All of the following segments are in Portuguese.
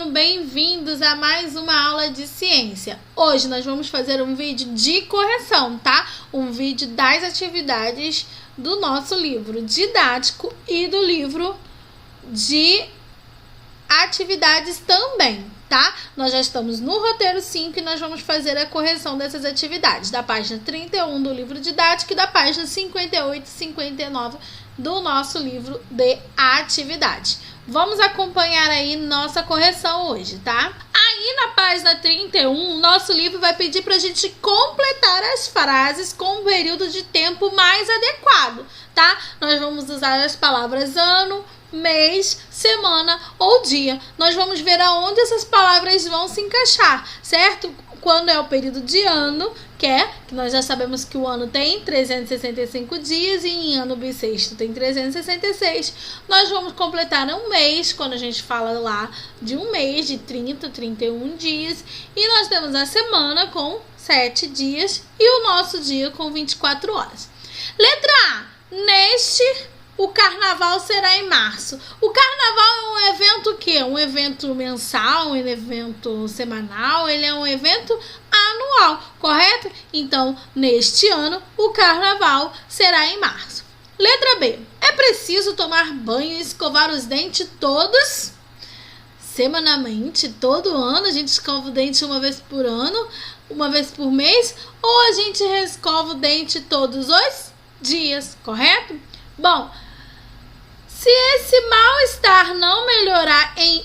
ano, bem-vindos a mais uma aula de ciência. Hoje nós vamos fazer um vídeo de correção, tá? Um vídeo das atividades do nosso livro didático e do livro de atividades também, tá? Nós já estamos no roteiro 5 e nós vamos fazer a correção dessas atividades, da página 31 do livro didático e da página 58 e 59 do nosso livro de atividade. Vamos acompanhar aí nossa correção hoje, tá? Aí na página 31, nosso livro vai pedir pra gente completar as frases com um período de tempo mais adequado, tá? Nós vamos usar as palavras ano, mês, semana ou dia. Nós vamos ver aonde essas palavras vão se encaixar, certo? Quando é o período de ano, que nós já sabemos que o ano tem 365 dias e em ano bissexto tem 366. Nós vamos completar um mês, quando a gente fala lá de um mês de 30, 31 dias. E nós temos a semana com 7 dias e o nosso dia com 24 horas. Letra A. O carnaval será em março. O carnaval é um evento o quê? Um evento mensal, um evento semanal, ele é um evento anual, correto? Então, neste ano, o carnaval será em março. Letra B. É preciso tomar banho e escovar os dentes todos semanalmente, todo ano. A gente escova o dente uma vez por ano, uma vez por mês, ou a gente escova o dente todos os dias, correto? Bom, se esse mal-estar não melhorar em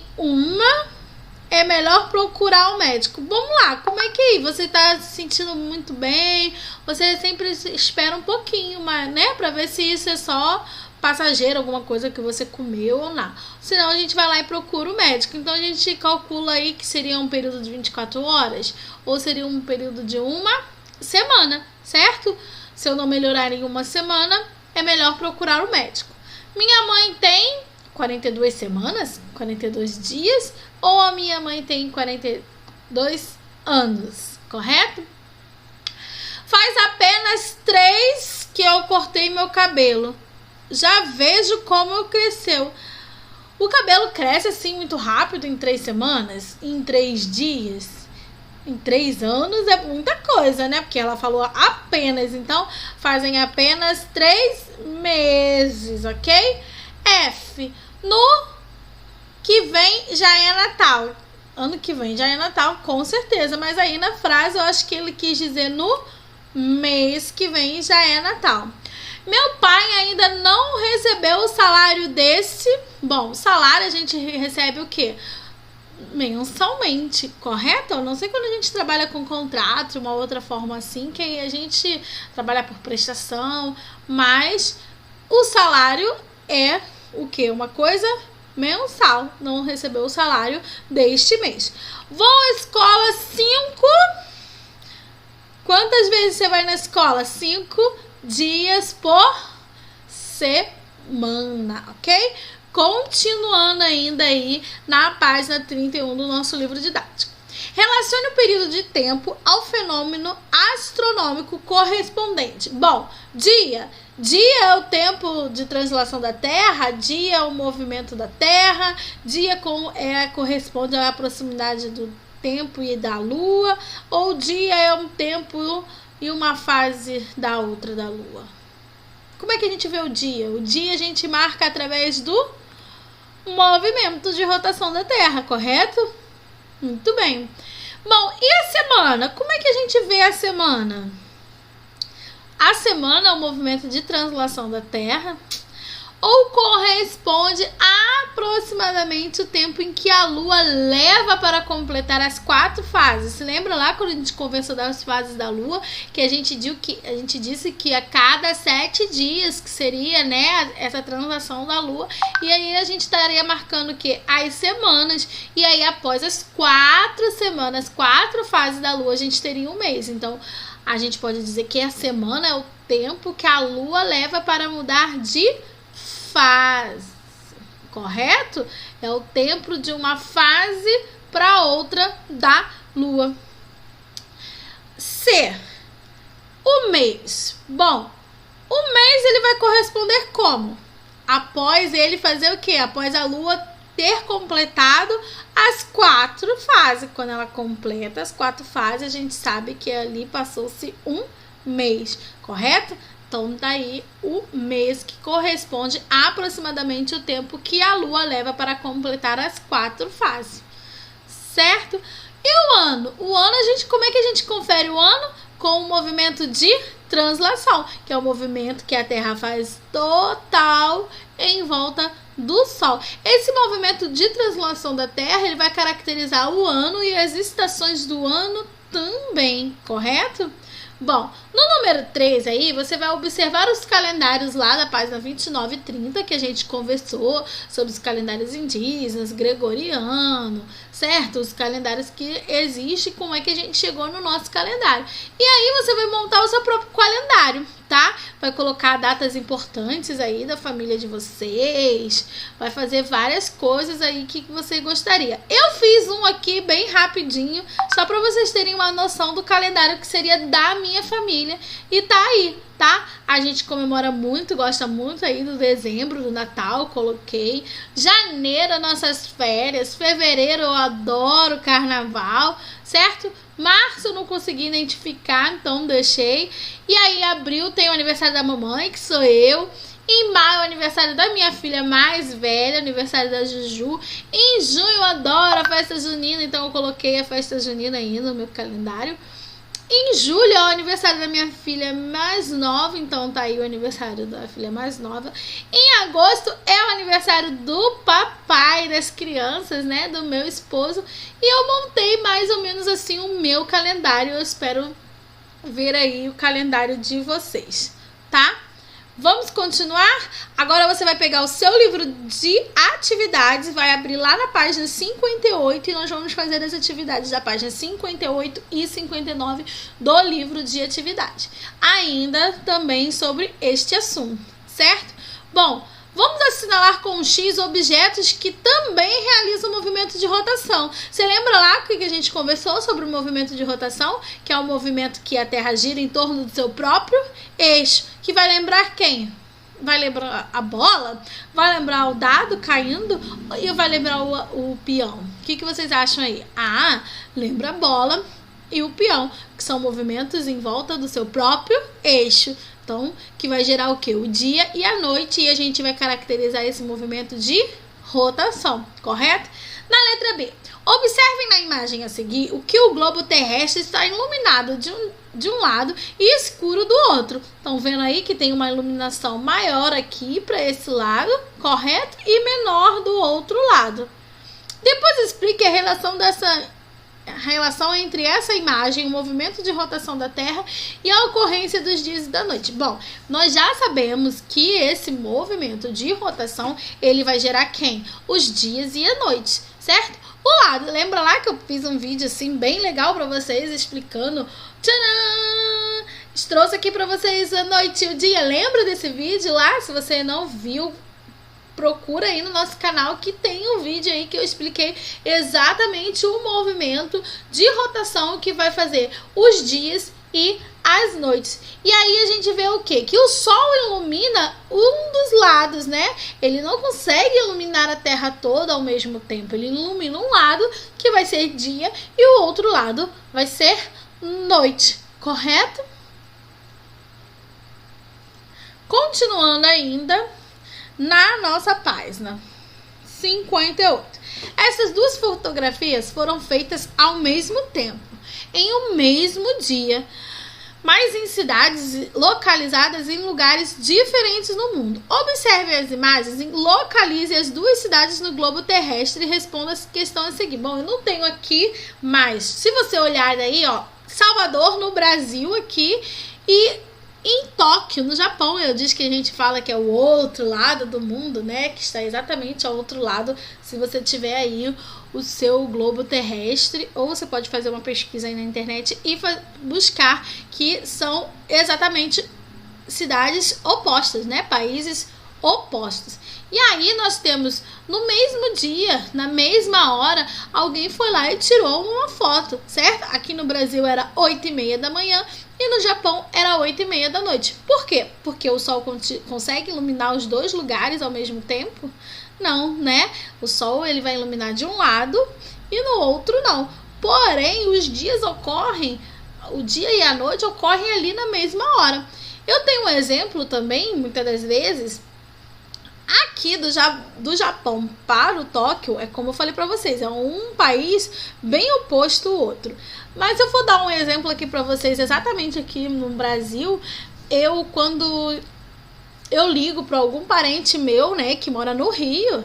é melhor procurar um médico. Vamos lá, como é que é? Você está se sentindo muito bem? Você sempre espera um pouquinho, né? Para ver se isso é só passageiro, alguma coisa que você comeu ou não. Senão a gente vai lá e procura o médico. Então a gente calcula aí que seria um período de 24 horas ou seria um período de uma semana, certo? Se eu não melhorar em uma semana, é melhor procurar o médico. Minha mãe tem 42 semanas, 42 dias, ou a minha mãe tem 42 anos, correto? Faz apenas 3 que eu cortei meu cabelo. Já vejo como cresceu. O cabelo cresce assim muito rápido em 3 semanas, em 3 dias. Em 3 anos é muita coisa, né? Porque ela falou apenas, então fazem apenas 3 meses, ok? F. No que vem já é Natal. Ano que vem já é Natal, com certeza. Mas aí na frase eu acho que ele quis dizer no mês que vem já é Natal. Meu pai ainda não recebeu o salário desse. Bom, salário a gente recebe o quê? Mensalmente, correto? Eu não sei quando a gente trabalha com contrato, uma outra forma assim, que aí a gente trabalha por prestação, mas o salário é o quê? Uma coisa mensal. Não recebeu o salário deste mês. Vou à escola 5. Quantas vezes você vai na escola? 5 dias por semana, ok? Continuando ainda aí na página 31 do nosso livro didático. Relacione o período de tempo ao fenômeno astronômico correspondente. Bom, dia é o tempo de translação da Terra, dia é o movimento da Terra, dia corresponde à proximidade do tempo e da Lua, ou dia é um tempo e uma fase da outra da Lua. Como é que a gente vê o dia? O dia a gente marca através do movimento de rotação da Terra, correto? Muito bem. Bom, e a semana? Como é que a gente vê a semana? A semana é o movimento de translação da Terra, ou corresponde a aproximadamente o tempo em que a Lua leva para completar as 4 fases. Se lembra lá quando a gente conversou das fases da Lua, que a gente disse que a cada 7 dias que seria, né, essa translação da Lua, e aí a gente estaria marcando que as semanas, e aí após as 4 semanas, 4 fases da Lua, a gente teria um mês. Então a gente pode dizer que a semana é o tempo que a Lua leva para mudar de fase, correto? É o tempo de uma fase para outra da Lua. C. O mês. Bom, o mês ele vai corresponder como? Após ele fazer o quê? Após a Lua ter completado as 4 fases. Quando ela completa as 4 fases, a gente sabe que ali passou-se um mês, correto? Então, daí o mês que corresponde a aproximadamente o tempo que a Lua leva para completar as 4 fases, certo? E o ano? O ano, como é que a gente confere o ano? Com o movimento de translação, que é o movimento que a Terra faz total em volta do Sol. Esse movimento de translação da Terra, ele vai caracterizar o ano e as estações do ano também, correto? Bom, no número 3 aí, você vai observar os calendários lá da página 29 e 30, que a gente conversou sobre os calendários indígenas, gregoriano, certo? Os calendários que existem, como é que a gente chegou no nosso calendário. E aí você vai montar o seu próprio calendário, tá? Vai colocar datas importantes aí da família de vocês, vai fazer várias coisas aí que você gostaria. Eu fiz um aqui bem rapidinho, só para vocês terem uma noção do calendário que seria da minha família. E tá aí, tá? A gente comemora muito, gosta muito aí do dezembro, do Natal, coloquei. Janeiro, nossas férias. Fevereiro, eu adoro carnaval, certo? Março eu não consegui identificar, então deixei. E aí, abril tem o aniversário da mamãe, que sou eu. Em maio, o aniversário da minha filha mais velha, aniversário da Juju. Em junho, eu adoro a festa junina, então eu coloquei a festa junina aí no meu calendário. Em julho é o aniversário da minha filha mais nova, então tá aí o aniversário da filha mais nova. Em agosto é o aniversário do papai, das crianças, né, do meu esposo. E eu montei mais ou menos assim o meu calendário. Eu espero ver aí o calendário de vocês, tá? Vamos continuar? Agora você vai pegar o seu livro de atividades, vai abrir lá na página 58 e nós vamos fazer as atividades da página 58 e 59 do livro de atividade. Ainda também sobre este assunto, certo? Bom, vamos assinalar com um X objetos que também realizam o movimento de rotação. Você lembra lá que a gente conversou sobre o movimento de rotação? Que é o movimento que a Terra gira em torno do seu próprio eixo. Que vai lembrar quem? Vai lembrar a bola? Vai lembrar o dado caindo? E vai lembrar o peão? O que vocês acham aí? Ah, lembra a bola e o peão, que são movimentos em volta do seu próprio eixo. Então, que vai gerar o quê? O dia e a noite, e a gente vai caracterizar esse movimento de rotação, correto? Na letra B, observem na imagem a seguir o que o globo terrestre está iluminado de um lado e escuro do outro. Estão vendo aí que tem uma iluminação maior aqui para esse lado, correto? E menor do outro lado. Depois explique a relação entre essa imagem, o movimento de rotação da Terra e a ocorrência dos dias e da noite. Bom, nós já sabemos que esse movimento de rotação, ele vai gerar quem? Os dias e a noite, certo? O lado, lembra lá que eu fiz um vídeo assim bem legal para vocês explicando? Tcharam! Trouxe aqui para vocês a noite e o dia. Lembra desse vídeo lá? Se você não viu, procura aí no nosso canal que tem um vídeo aí que eu expliquei exatamente o movimento de rotação que vai fazer os dias e as noites. E aí a gente vê o quê? Que o Sol ilumina um dos lados, né? Ele não consegue iluminar a Terra toda ao mesmo tempo. Ele ilumina um lado, que vai ser dia, e o outro lado vai ser noite, correto? Continuando ainda na nossa página 58. Essas duas fotografias foram feitas ao mesmo tempo, em um mesmo dia, mas em cidades localizadas em lugares diferentes no mundo. Observe as imagens e localize as duas cidades no globo terrestre e responda a questão a seguir. Bom, eu não tenho aqui, mas se você olhar aí, ó, Salvador no Brasil aqui e em Tóquio, no Japão. Eu disse que a gente fala que é o outro lado do mundo, né? Que está exatamente ao outro lado. Se você tiver aí o seu globo terrestre, ou você pode fazer uma pesquisa aí na internet e buscar que são exatamente cidades opostas, né? Países opostos. E aí nós temos no mesmo dia, na mesma hora, alguém foi lá e tirou uma foto, certo? Aqui no Brasil era 8h30 da manhã e no Japão era 8h30 da noite. Por quê? Porque o Sol consegue iluminar os dois lugares ao mesmo tempo? Não, né? O sol ele vai iluminar de um lado e no outro não. Porém, os dias ocorrem, o dia e a noite ocorrem ali na mesma hora. Eu tenho um exemplo também, muitas das vezes, aqui do Japão para o Tóquio, é como eu falei para vocês, é um país bem oposto ao outro. Mas eu vou dar um exemplo aqui para vocês, exatamente aqui no Brasil. Quando eu ligo para algum parente meu, né, que mora no Rio,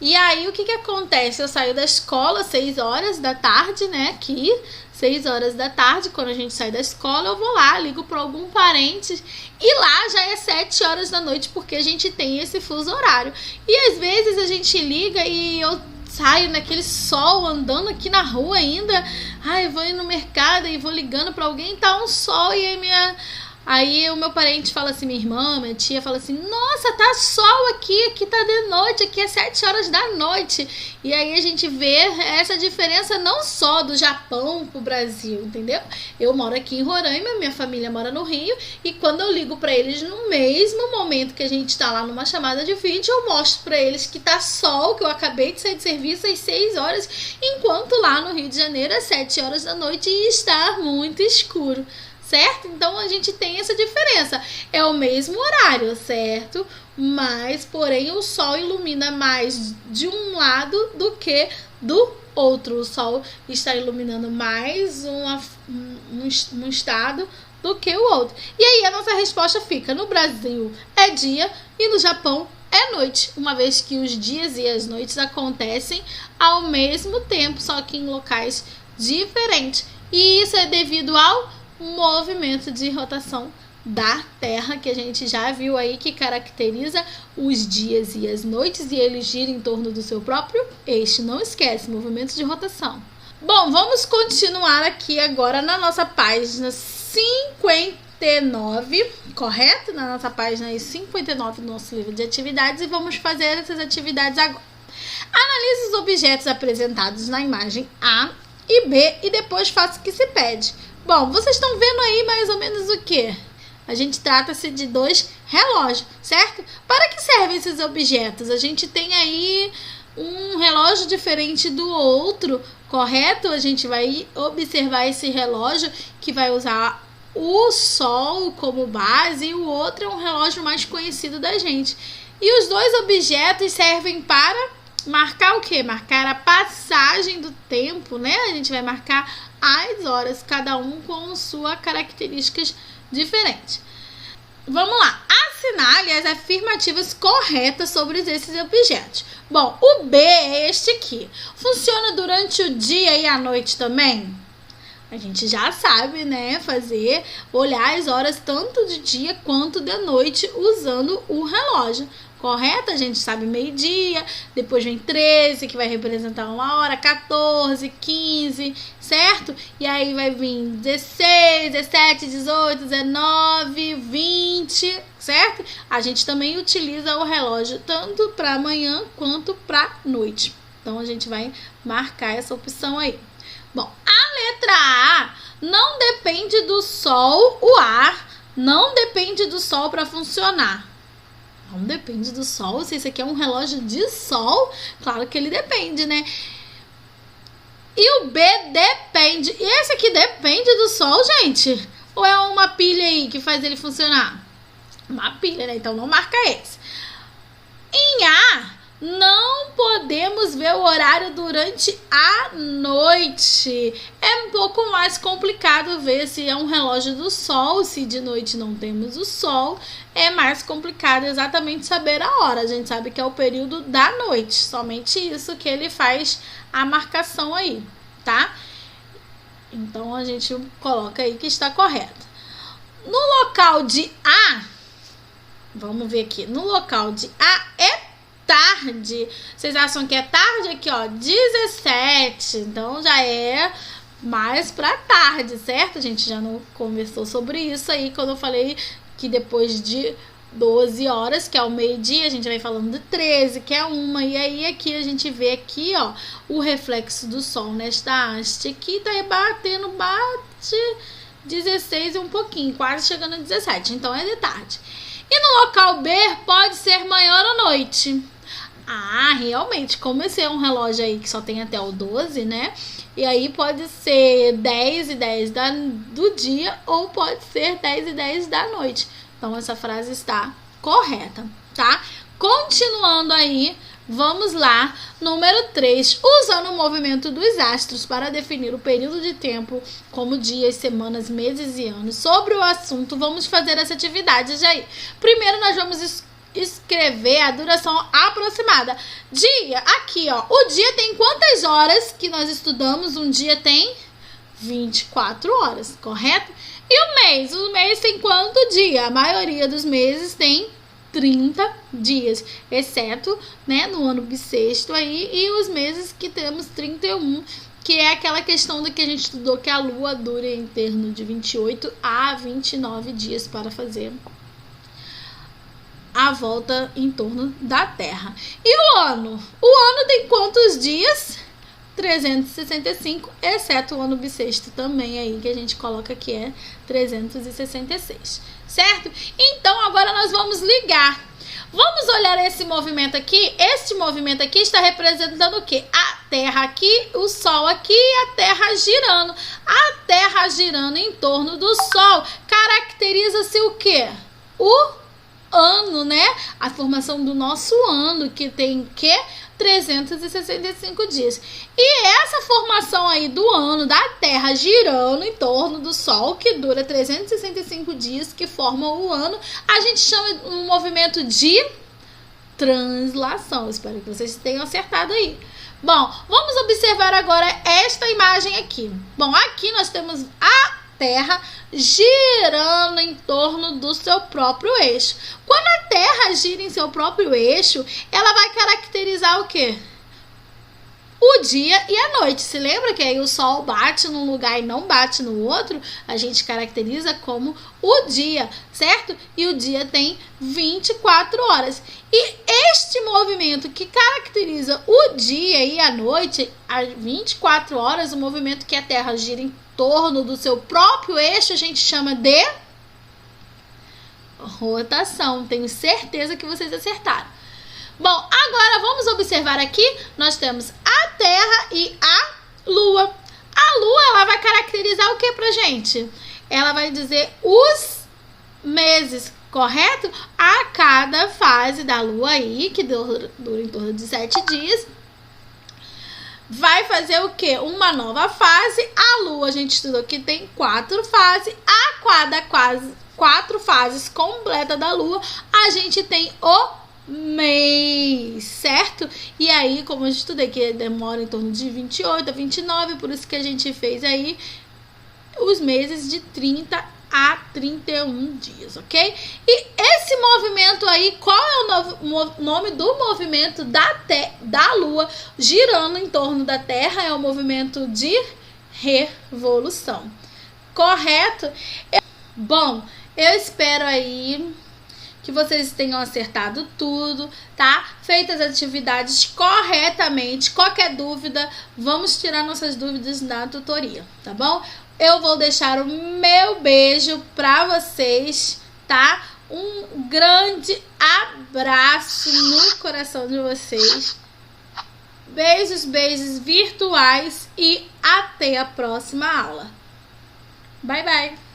e aí o que acontece? Eu saio da escola 6 horas da tarde, né, aqui, 6 horas da tarde, quando a gente sai da escola, eu vou lá, ligo para algum parente, e lá já é 7 horas da noite, porque a gente tem esse fuso horário. E às vezes a gente liga e eu saio naquele sol, andando aqui na rua ainda, eu vou ir no mercado e vou ligando para alguém, tá um sol, e aí o meu parente fala assim, minha irmã, minha tia fala assim, nossa, tá sol aqui tá de noite, aqui é 7 horas da noite. E aí a gente vê essa diferença não só do Japão pro Brasil, entendeu? Eu moro aqui em Roraima, minha família mora no Rio, e quando eu ligo pra eles no mesmo momento que a gente tá lá numa chamada de vídeo, eu mostro pra eles que tá sol, que eu acabei de sair de serviço às 6 horas, enquanto lá no Rio de Janeiro é 7 horas da noite e está muito escuro. Certo? Então a gente tem essa diferença. É o mesmo horário, certo? Mas, porém, o sol ilumina mais de um lado do que do outro. O sol está iluminando mais um estado do que o outro. E aí a nossa resposta fica: no Brasil é dia e no Japão é noite, uma vez que os dias e as noites acontecem ao mesmo tempo, só que em locais diferentes. E isso é devido ao movimento de rotação da Terra, que a gente já viu aí, que caracteriza os dias e as noites, e ele gira em torno do seu próprio eixo. Não esquece, movimento de rotação. Bom, vamos continuar aqui agora na nossa página 59, correto? Na nossa página 59 do nosso livro de atividades, e vamos fazer essas atividades agora. Analise os objetos apresentados na imagem A e B e depois faça o que se pede. Bom, vocês estão vendo aí mais ou menos o que? A gente trata-se de 2 relógios, certo? Para que servem esses objetos? A gente tem aí um relógio diferente do outro, correto? A gente vai observar esse relógio que vai usar o Sol como base, e o outro é um relógio mais conhecido da gente. E os 2 objetos servem para marcar o quê? Marcar a passagem do tempo, né? A gente vai marcar as horas, cada um com suas características diferentes. Vamos lá. Assinale as afirmativas corretas sobre esses objetos. Bom, o B é este aqui. Funciona durante o dia e a noite também? A gente já sabe, né? Olhar as horas tanto de dia quanto de noite usando o relógio. Correto? A gente sabe meio-dia, depois vem 13, que vai representar 1 hora, 14, 15, certo? E aí vai vir 16, 17, 18, 19, 20, certo? A gente também utiliza o relógio tanto para manhã quanto para noite. Então a gente vai marcar essa opção aí. Bom, a letra A não depende do sol, o ar não depende do sol para funcionar. Não depende do sol. Se isso aqui é um relógio de sol, claro que ele depende, né? E o B depende. E esse aqui depende do sol, gente? Ou é uma pilha aí que faz ele funcionar? Uma pilha, né? Então não marca esse. Em A, não podemos ver o horário durante a noite. É um pouco mais complicado ver se é um relógio do sol. Se de noite não temos o sol, é mais complicado exatamente saber a hora. A gente sabe que é o período da noite. Somente isso que ele faz a marcação aí, tá? Então a gente coloca aí que está correto. No local de A, vamos ver aqui. No local de A é tarde. Vocês acham que é tarde? Aqui, ó, 17. Então já é mais pra tarde, certo? A gente já não conversou sobre isso aí quando eu falei que depois de 12 horas, que é o meio-dia, a gente vai falando de 13, que é 1. E aí aqui a gente vê aqui, ó, o reflexo do sol nesta haste aqui, tá batendo, bate 16 e um pouquinho, quase chegando a 17. Então é de tarde. E no local B pode ser manhã ou noite. Ah, realmente, como esse é um relógio aí que só tem até o 12, né? E aí pode ser 10 e 10 do dia ou pode ser 10 e 10 da noite. Então, essa frase está correta, tá? Continuando aí, vamos lá. Número 3. Usando o movimento dos astros para definir o período de tempo, como dias, semanas, meses e anos. Sobre o assunto, vamos fazer essa atividade aí. Primeiro, nós vamos escrever a duração aproximada. Dia, aqui ó, o dia tem quantas horas que nós estudamos? Um dia tem 24 horas, correto? E o mês tem quanto dia? A maioria dos meses tem 30 dias, exceto, né, no ano bissexto aí, e os meses que temos 31, que é aquela questão do que a gente estudou, que a lua dura em torno de 28 a 29 dias para fazer a volta em torno da Terra. E o ano? O ano tem quantos dias? 365, exceto o ano bissexto também aí, que a gente coloca que é 366, certo? Então, agora nós vamos ligar. Vamos olhar esse movimento aqui. Este movimento aqui está representando o quê? A Terra aqui, o Sol aqui e a Terra girando. A Terra girando em torno do Sol caracteriza-se o quê? O ano, né? A formação do nosso ano, que tem o quê? 365 dias. E essa formação aí do ano, da Terra girando em torno do Sol, que dura 365 dias, que forma o ano, a gente chama um movimento de translação. Espero que vocês tenham acertado aí. Bom, vamos observar agora esta imagem aqui. Bom, aqui nós temos a Terra girando em torno do seu próprio eixo. Quando a Terra gira em seu próprio eixo, ela vai caracterizar o quê? O dia e a noite. Se lembra que aí o Sol bate num lugar e não bate no outro? A gente caracteriza como o dia, certo? E o dia tem 24 horas. E este movimento que caracteriza o dia e a noite, às 24 horas, o movimento que a Terra gira em torno do seu próprio eixo, a gente chama de rotação. Tenho certeza que vocês acertaram. Bom, agora vamos observar aqui, nós temos a Terra e a Lua. A Lua, ela vai caracterizar o que pra gente? Ela vai dizer os meses, correto? A cada fase da Lua aí, que dura em torno de 7 dias, vai fazer o quê? Uma nova fase. A Lua, a gente estudou que tem 4 fases. A cada 4 fases completa da Lua, a gente tem o mês, certo? E aí, como eu estudei que demora em torno de 28 a 29, por isso que a gente fez aí os meses de 30 a 31 dias, ok? E esse movimento aí, qual é o nome do movimento da Lua girando em torno da Terra? É o movimento de revolução, correto? Bom, eu espero aí que vocês tenham acertado tudo, tá? Feitas as atividades corretamente. Qualquer dúvida, vamos tirar nossas dúvidas na tutoria, tá bom? Eu vou deixar o meu beijo pra vocês, tá? Um grande abraço no coração de vocês. Beijos, beijos virtuais e até a próxima aula. Bye, bye!